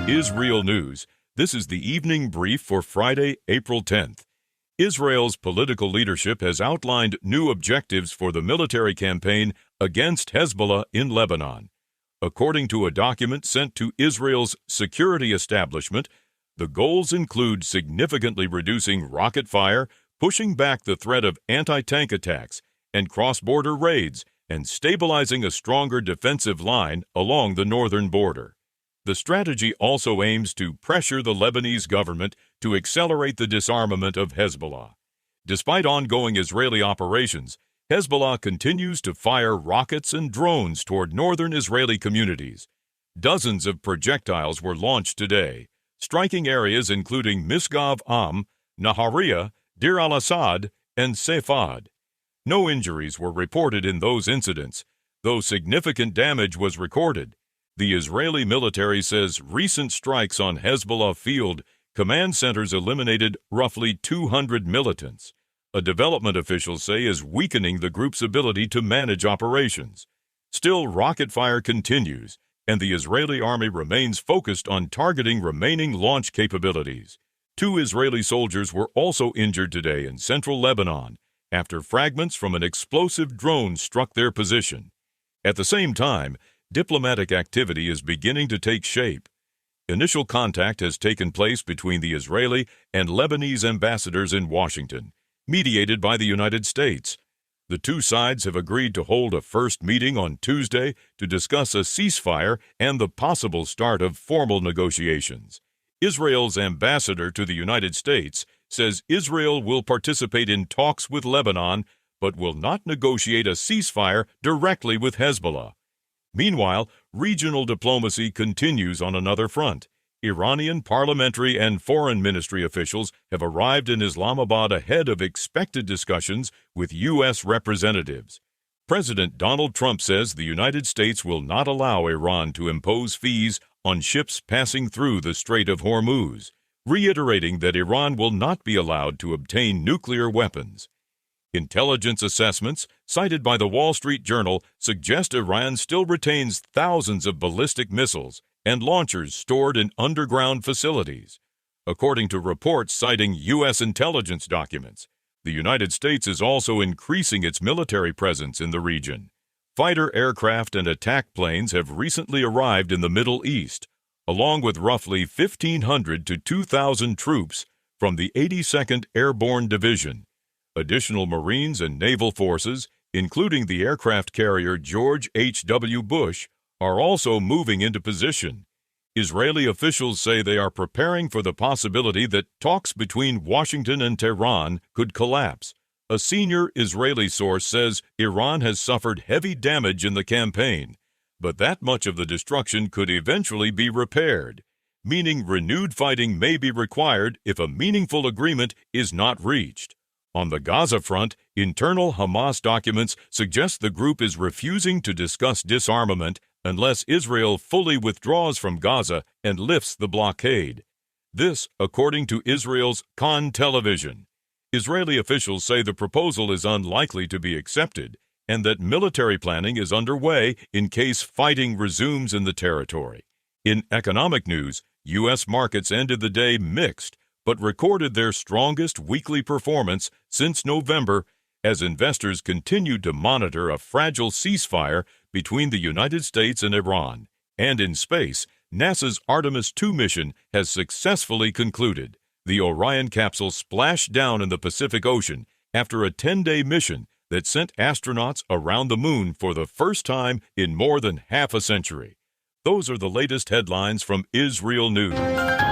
IsReal News. This is the evening brief for Friday, April 10th. Israel's political leadership has outlined new objectives for the military campaign against Hezbollah in Lebanon. According to a document sent to Israel's security establishment, the goals include significantly reducing rocket fire, pushing back the threat of anti-tank attacks and cross-border raids, and stabilizing a stronger defensive line along the northern border. The strategy also aims to pressure the Lebanese government to accelerate the disarmament of Hezbollah. Despite ongoing Israeli operations, Hezbollah continues to fire rockets and drones toward northern Israeli communities. Dozens of projectiles were launched today, striking areas including Misgav Am, Nahariya, Deir al-Assad, and Safad. No injuries were reported in those incidents, though significant damage was recorded. The Israeli military says recent strikes on Hezbollah field command centers eliminated roughly 200 militants. A development officials say is weakening the group's ability to manage operations. Still, rocket fire continues, and the Israeli army remains focused on targeting remaining launch capabilities. 2 Israeli soldiers were also injured today in central Lebanon after fragments from an explosive drone struck their position. At the same time, diplomatic activity is beginning to take shape. Initial contact has taken place between the Israeli and Lebanese ambassadors in Washington, mediated by the United States. The two sides have agreed to hold a first meeting on Tuesday to discuss a ceasefire and the possible start of formal negotiations. Israel's ambassador to the United States says Israel will participate in talks with Lebanon, but will not negotiate a ceasefire directly with Hezbollah. Meanwhile, regional diplomacy continues on another front. Iranian parliamentary and foreign ministry officials have arrived in Islamabad ahead of expected discussions with U.S. representatives. President Donald Trump says the United States will not allow Iran to impose fees on ships passing through the Strait of Hormuz, reiterating that Iran will not be allowed to obtain nuclear weapons. Intelligence assessments, cited by the Wall Street Journal, suggest Iran still retains thousands of ballistic missiles and launchers stored in underground facilities. According to reports citing U.S. intelligence documents, the United States is also increasing its military presence in the region. Fighter aircraft and attack planes have recently arrived in the Middle East, along with roughly 1,500 to 2,000 troops from the 82nd Airborne Division. Additional Marines and naval forces, including the aircraft carrier George H.W. Bush, are also moving into position. Israeli officials say they are preparing for the possibility that talks between Washington and Tehran could collapse. A senior Israeli source says Iran has suffered heavy damage in the campaign, but that much of the destruction could eventually be repaired, meaning renewed fighting may be required if a meaningful agreement is not reached. On the Gaza front, internal Hamas documents suggest the group is refusing to discuss disarmament unless Israel fully withdraws from Gaza and lifts the blockade. This, according to Israel's Kan television. Israeli officials say the proposal is unlikely to be accepted and that military planning is underway in case fighting resumes in the territory. In economic news, U.S. markets ended the day mixed, but recorded their strongest weekly performance since November as investors continued to monitor a fragile ceasefire between the United States and Iran. And in space, NASA's Artemis II mission has successfully concluded. The Orion capsule splashed down in the Pacific Ocean after a 10-day mission that sent astronauts around the moon for the first time in more than half a century. Those are the latest headlines from IsReal News.